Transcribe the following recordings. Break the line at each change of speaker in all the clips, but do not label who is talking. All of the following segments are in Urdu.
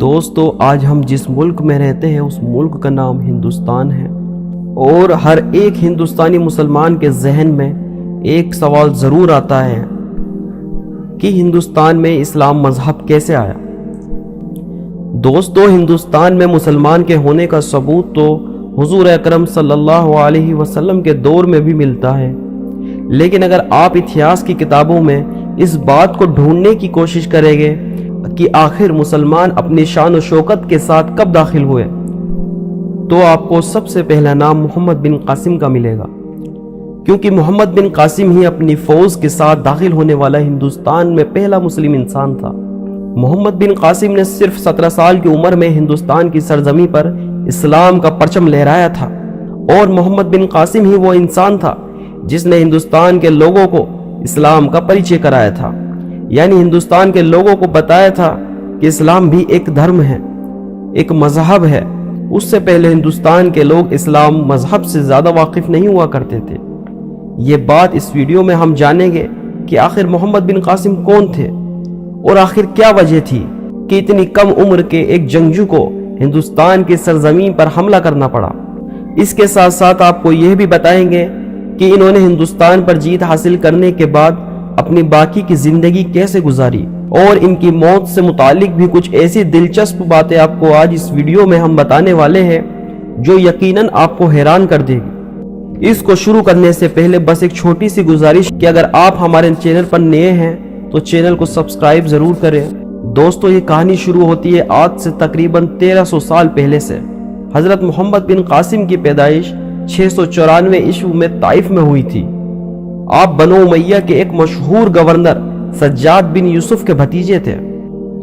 دوستو آج ہم جس ملک میں رہتے ہیں اس ملک کا نام ہندوستان ہے، اور ہر ایک ہندوستانی مسلمان کے ذہن میں ایک سوال ضرور آتا ہے کہ ہندوستان میں اسلام مذہب کیسے آیا۔ دوستو ہندوستان میں مسلمان کے ہونے کا ثبوت تو حضور اکرم صلی اللہ علیہ وسلم کے دور میں بھی ملتا ہے، لیکن اگر آپ اتہاس کی کتابوں میں اس بات کو ڈھونڈنے کی کوشش کریں گے کہ آخر مسلمان اپنی شان و شوکت کے ساتھ کب داخل ہوئے، تو آپ کو سب سے پہلا نام محمد بن قاسم کا ملے گا، کیونکہ محمد بن قاسم ہی اپنی فوج کے ساتھ داخل ہونے والا ہندوستان میں پہلا مسلم انسان تھا۔ محمد بن قاسم نے صرف 17 سال کی عمر میں ہندوستان کی سرزمین پر اسلام کا پرچم لہرایا تھا، اور محمد بن قاسم ہی وہ انسان تھا جس نے ہندوستان کے لوگوں کو اسلام کا پریچے کرایا تھا، یعنی ہندوستان کے لوگوں کو بتایا تھا کہ اسلام بھی ایک دھرم ہے، ایک مذہب ہے۔ اس سے پہلے ہندوستان کے لوگ اسلام مذہب سے زیادہ واقف نہیں ہوا کرتے تھے۔ یہ بات اس ویڈیو میں ہم جانیں گے کہ آخر محمد بن قاسم کون تھے، اور آخر کیا وجہ تھی کہ اتنی کم عمر کے ایک جنگجو کو ہندوستان کی سرزمین پر حملہ کرنا پڑا۔ اس کے ساتھ ساتھ آپ کو یہ بھی بتائیں گے کہ انہوں نے ہندوستان پر جیت حاصل کرنے کے بعد اپنی باقی کی زندگی کیسے گزاری، اور ان کی موت سے متعلق بھی کچھ ایسی دلچسپ باتیں آپ کو آج اس ویڈیو میں ہم بتانے والے ہیں جو یقیناً آپ کو حیران کر دے گی۔ اس کو شروع کرنے سے پہلے بس ایک چھوٹی سی گزارش کہ اگر آپ ہمارے چینل پر نئے ہیں تو چینل کو سبسکرائب ضرور کریں۔ دوستو یہ کہانی شروع ہوتی ہے آج سے تقریباً 1300 سال پہلے سے۔ حضرت محمد بن قاسم کی پیدائش 694 عیسوی میں طائف میں ہوئی تھی۔ آپ بنو امیہ کے ایک مشہور گورنر سجاد بن یوسف کے بھتیجے تھے۔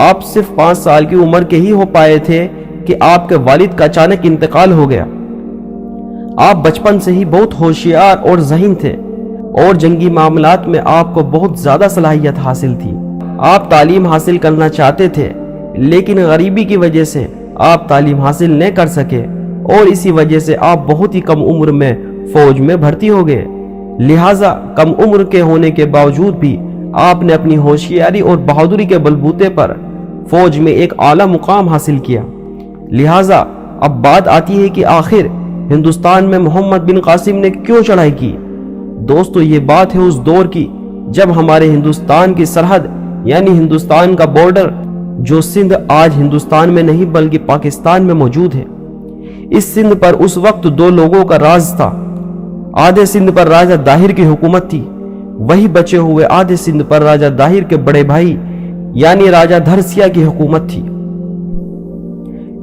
آپ صرف 5 سال کی عمر کے ہی ہو پائے تھے کہ آپ کے والد کا اچانک انتقال ہو گیا۔ آپ بچپن سے ہی بہت ہوشیار اور ذہین تھے، اور جنگی معاملات میں آپ کو بہت زیادہ صلاحیت حاصل تھی۔ آپ تعلیم حاصل کرنا چاہتے تھے، لیکن غریبی کی وجہ سے آپ تعلیم حاصل نہیں کر سکے، اور اسی وجہ سے آپ بہت ہی کم عمر میں فوج میں بھرتی ہو گئے۔ لہٰذا کم عمر کے ہونے کے باوجود بھی آپ نے اپنی ہوشیاری اور بہادری کے بلبوتے پر فوج میں ایک اعلیٰ مقام حاصل کیا۔ لہٰذا اب بات آتی ہے کہ آخر ہندوستان میں محمد بن قاسم نے کیوں چڑھائی کی۔ دوستو یہ بات ہے اس دور کی جب ہمارے ہندوستان کی سرحد یعنی ہندوستان کا بارڈر جو سندھ آج ہندوستان میں نہیں بلکہ پاکستان میں موجود ہے، اس سندھ پر اس وقت 2 لوگوں کا راج تھا۔ آدھے سندھ پر راجہ داہر کی حکومت تھی، وہی بچے ہوئے آدھے سندھ پر راجہ داہر کے بڑے بھائی یعنی راجہ دھرسیا کی حکومت تھی۔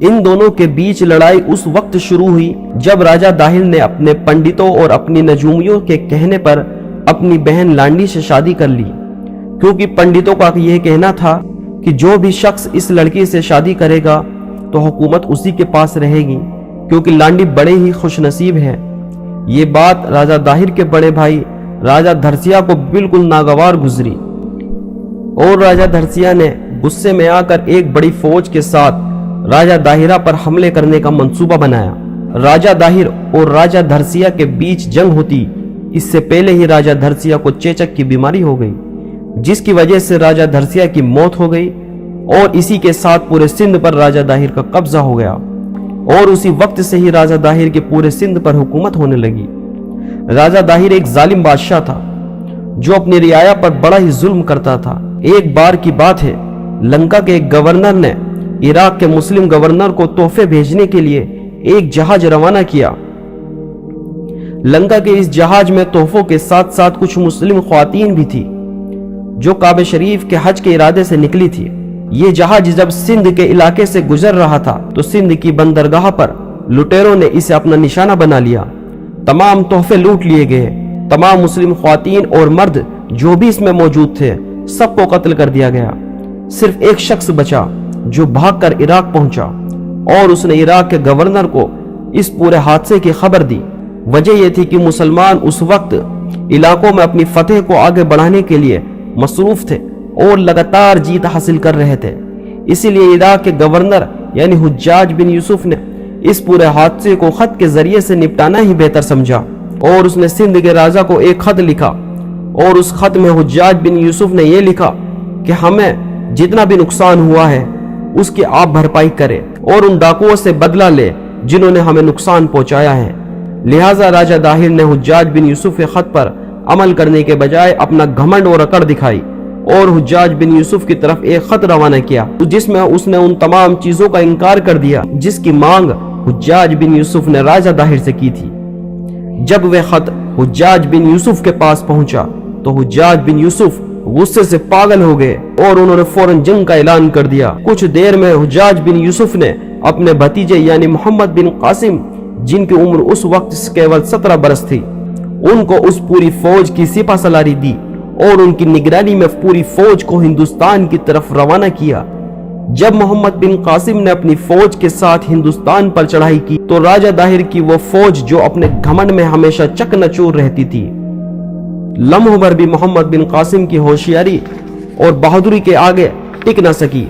ان دونوں کے بیچ لڑائی اس وقت شروع ہوئی جب راجہ داہر نے اپنے پنڈتوں اور اپنی نجومیوں کے کہنے پر اپنی بہن لانڈی سے شادی کر لی، کیونکہ پنڈتوں کا یہ کہنا تھا کہ جو بھی شخص اس لڑکی سے شادی کرے گا تو حکومت اسی کے پاس رہے گی، کیونکہ لانڈی بڑے ہی خوش نصیب ہے۔ یہ بات راجہ داہر کے بڑے بھائی راجہ دھرسیا کو بالکل ناگوار گزری، اور راجہ دھرسیا نے غصے میں آ کر ایک بڑی فوج کے ساتھ راجہ داہرہ پر حملے کرنے کا منصوبہ بنایا۔ راجہ داہر اور راجہ دھرسیا کے بیچ جنگ ہوتی اس سے پہلے ہی راجہ دھرسیا کو چیچک کی بیماری ہو گئی، جس کی وجہ سے راجہ دھرسیا کی موت ہو گئی، اور اسی کے ساتھ پورے سندھ پر راجہ داہر کا قبضہ ہو گیا، اور اسی وقت سے ہی راجہ داہر کے پورے سندھ پر حکومت ہونے لگی۔ راجہ داہر ایک ظالم بادشاہ تھا جو اپنی رعایا پر بڑا ہی ظلم کرتا تھا۔ ایک بار کی بات ہے، لنکا کے ایک گورنر نے عراق کے مسلم گورنر کو تحفے بھیجنے کے لیے ایک جہاز روانہ کیا۔ لنکا کے اس جہاز میں تحفوں کے ساتھ ساتھ کچھ مسلم خواتین بھی تھی جو کعبہ شریف کے حج کے ارادے سے نکلی تھی۔ یہ جہاز جب سندھ کے علاقے سے گزر رہا تھا تو سندھ کی بندرگاہ پر لٹیروں نے اسے اپنا نشانہ بنا لیا۔ تمام تحفے لوٹ لیے گئے۔ تمام مسلم خواتین اور مرد جو بھی اس میں موجود تھے سب کو قتل کر دیا گیا۔ صرف ایک شخص بچا جو بھاگ کر عراق پہنچا، اور اس نے عراق کے گورنر کو اس پورے حادثے کی خبر دی۔ وجہ یہ تھی کہ مسلمان اس وقت علاقوں میں اپنی فتح کو آگے بڑھانے کے لیے مصروف تھے اور لگاتار جیت حاصل کر رہے تھے۔ اسی لیے عراق کے گورنر یعنی حجاج بن یوسف نے اس پورے حادثے کو خط کے ذریعے سے نپٹانا ہی بہتر سمجھا، اور اس نے سندھ کے راجہ کو ایک خط لکھا، اور اس خط میں حجاج بن یوسف نے یہ لکھا کہ ہمیں جتنا بھی نقصان ہوا ہے اس کی آپ بھرپائی کرے اور ان ڈاکوؤں سے بدلہ لے جنہوں نے ہمیں نقصان پہنچایا ہے۔ لہٰذا راجہ داہر نے حجاج بن یوسف کے خط پر عمل کرنے کے بجائے اپنا گھمنڈ اور اکڑ دکھائی اور حجاج بن یوسف کی طرف ایک خط روانہ کیا جس میں اس نے ان تمام چیزوں کا انکار کر دیا جس کی مانگ حجاج بن یوسف نے راجہ داہر سے کی تھی۔ جب وہ خط حجاج بن یوسف کے پاس پہنچا تو حجاج بن یوسف غصے سے پاگل ہو گئے اور انہوں نے فوراً جنگ کا اعلان کر دیا۔ کچھ دیر میں حجاج بن یوسف نے اپنے بھتیجے یعنی محمد بن قاسم، جن کی عمر اس وقت کیول 17 برس تھی، ان کو اس پوری فوج کی سپہ سالاری دی اور ان کی نگرانی میں پوری فوج کو ہندوستان کی طرف روانہ کیا۔ جب محمد بن قاسم نے اپنی فوج کے ساتھ ہندوستان پر چڑھائی کی تو راجہ داہر کی وہ فوج جو اپنے گھمنڈ میں ہمیشہ چکنچور رہتی تھی، لمحوں بھر بھی محمد بن قاسم کی ہوشیاری اور بہادری کے آگے ٹک نہ سکی۔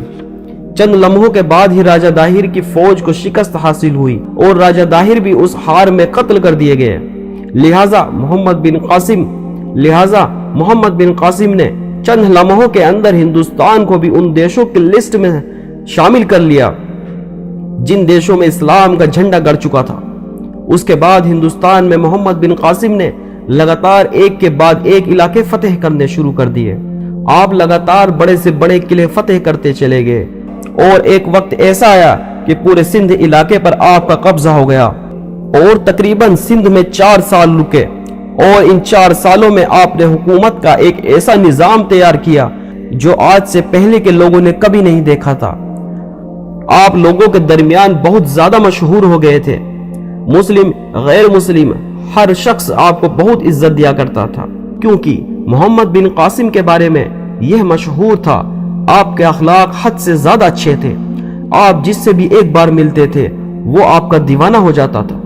چند لمحوں کے بعد ہی راجہ داہر کی فوج کو شکست حاصل ہوئی اور راجہ داہر بھی اس ہار میں قتل کر دیے گئے۔ لہٰذا محمد بن قاسم نے چند لمحوں کے اندر ہندوستان کو بھی ان دیشوں کی لسٹ میں شامل کر لیا جن دیشوں میں اسلام کا جھنڈا گڑ چکا تھا۔ اس کے بعد ہندوستان میں محمد بن قاسم نے لگاتار ایک کے بعد ایک علاقے فتح کرنے شروع کر دیے۔ آپ لگاتار بڑے سے بڑے قلعے فتح کرتے چلے گئے اور ایک وقت ایسا آیا کہ پورے سندھ علاقے پر آپ کا قبضہ ہو گیا اور تقریباً سندھ میں 4 سال رکے، اور ان 4 سالوں میں آپ نے حکومت کا ایک ایسا نظام تیار کیا جو آج سے پہلے کے لوگوں نے کبھی نہیں دیکھا تھا۔ آپ لوگوں کے درمیان بہت زیادہ مشہور ہو گئے تھے۔ مسلم غیر مسلم ہر شخص آپ کو بہت عزت دیا کرتا تھا کیونکہ محمد بن قاسم کے بارے میں یہ مشہور تھا، آپ کے اخلاق حد سے زیادہ اچھے تھے۔ آپ جس سے بھی ایک بار ملتے تھے وہ آپ کا دیوانہ ہو جاتا تھا۔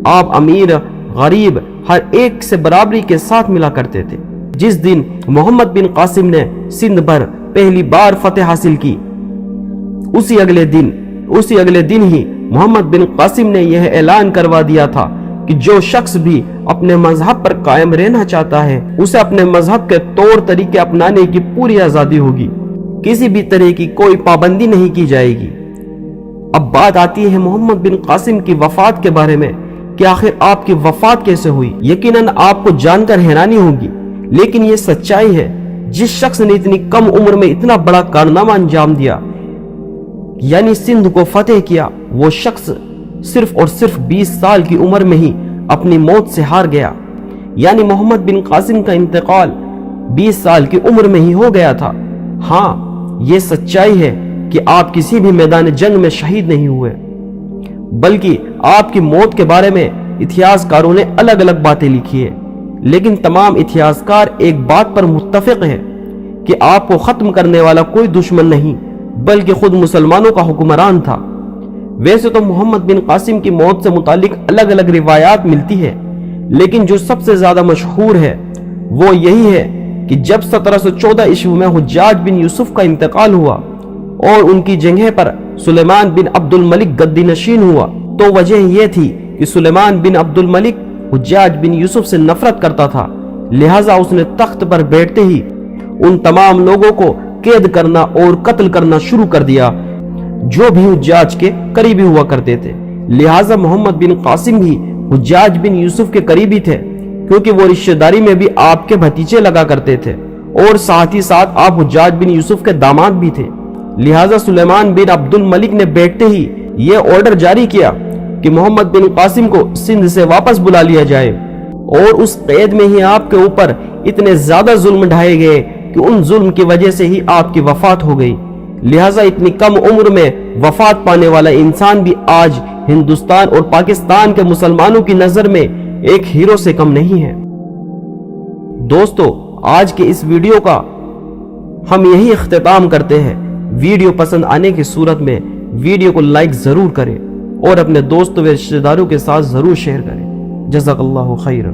آپ امیر غریب ہر ایک سے برابری کے ساتھ ملا کرتے تھے۔ جس دن محمد بن قاسم نے سندھ پر پہلی بار فتح حاصل کی، اسی اگلے دن ہی محمد بن قاسم نے یہ اعلان کروا دیا تھا کہ جو شخص بھی اپنے مذہب پر قائم رہنا چاہتا ہے اسے اپنے مذہب کے طور طریقے اپنانے کی پوری آزادی ہوگی، کسی بھی طرح کی کوئی پابندی نہیں کی جائے گی۔ اب بات آتی ہے محمد بن قاسم کی وفات کے بارے میں کہ آخر آپ کی وفات کیسے ہوئی۔ یقیناً آپ کو جان کر حیرانی ہوگی، لیکن یہ سچائی ہے۔ جس شخص نے اتنی کم عمر میں اتنا بڑا کارنامہ انجام دیا یعنی سندھ کو فتح کیا، وہ شخص صرف اور صرف 20 سال کی عمر میں ہی اپنی موت سے ہار گیا۔ یعنی محمد بن قاسم کا انتقال 20 سال کی عمر میں ہی ہو گیا تھا۔ ہاں، یہ سچائی ہے کہ آپ کسی بھی میدان جنگ میں شہید نہیں ہوئے، بلکہ آپ کی موت کے بارے میں اتہاس کاروں نے الگ الگ باتیں لکھی ہیں، لیکن تمام اتہاس کار ایک بات پر متفق ہیں کہ آپ کو ختم کرنے والا کوئی دشمن نہیں بلکہ خود مسلمانوں کا حکمران تھا۔ ویسے تو محمد بن قاسم کی موت سے متعلق الگ الگ روایات ملتی ہے، لیکن جو سب سے زیادہ مشہور ہے وہ یہی ہے کہ جب 1714 عیسوی میں حجاج بن یوسف کا انتقال ہوا اور ان کی جگہ پر سلیمان بن عبد الملک گدی نشین ہوا، تو وجہ یہ تھی کہ سلیمان بن عبد الملک حجاج بن یوسف سے نفرت کرتا تھا، لہٰذا اس نے تخت پر بیٹھتے ہی ان تمام لوگوں کو قید کرنا اور قتل کرنا شروع کر دیا جو بھی حجاج کے قریبی ہوا کرتے تھے۔ لہٰذا محمد بن قاسم بھی حجاج بن یوسف کے قریبی تھے کیونکہ وہ رشتہ داری میں بھی آپ کے بھتیجے لگا کرتے تھے اور ساتھ ہی ساتھ آپ حجاج بن یوسف کے داماد بھی تھے۔ لہٰذا سلیمان بن عبد الملک نے بیٹھتے ہی یہ آرڈر جاری کیا کہ محمد بن قاسم کو سندھ سے واپس بلا لیا جائے، اور اس قید میں ہی آپ کے اوپر اتنے زیادہ ظلم ڈھائے گئے کہ ان ظلم کی وجہ سے ہی آپ کی وفات ہو گئی۔ لہٰذا اتنی کم عمر میں وفات پانے والا انسان بھی آج ہندوستان اور پاکستان کے مسلمانوں کی نظر میں ایک ہیرو سے کم نہیں ہے۔ دوستو، آج کے اس ویڈیو کا ہم یہی اختتام کرتے ہیں۔ ویڈیو پسند آنے کی صورت میں ویڈیو کو لائک ضرور کریں اور اپنے دوستوں و رشتہ داروں کے ساتھ ضرور شیئر کریں۔ جزاک اللہ خیرا۔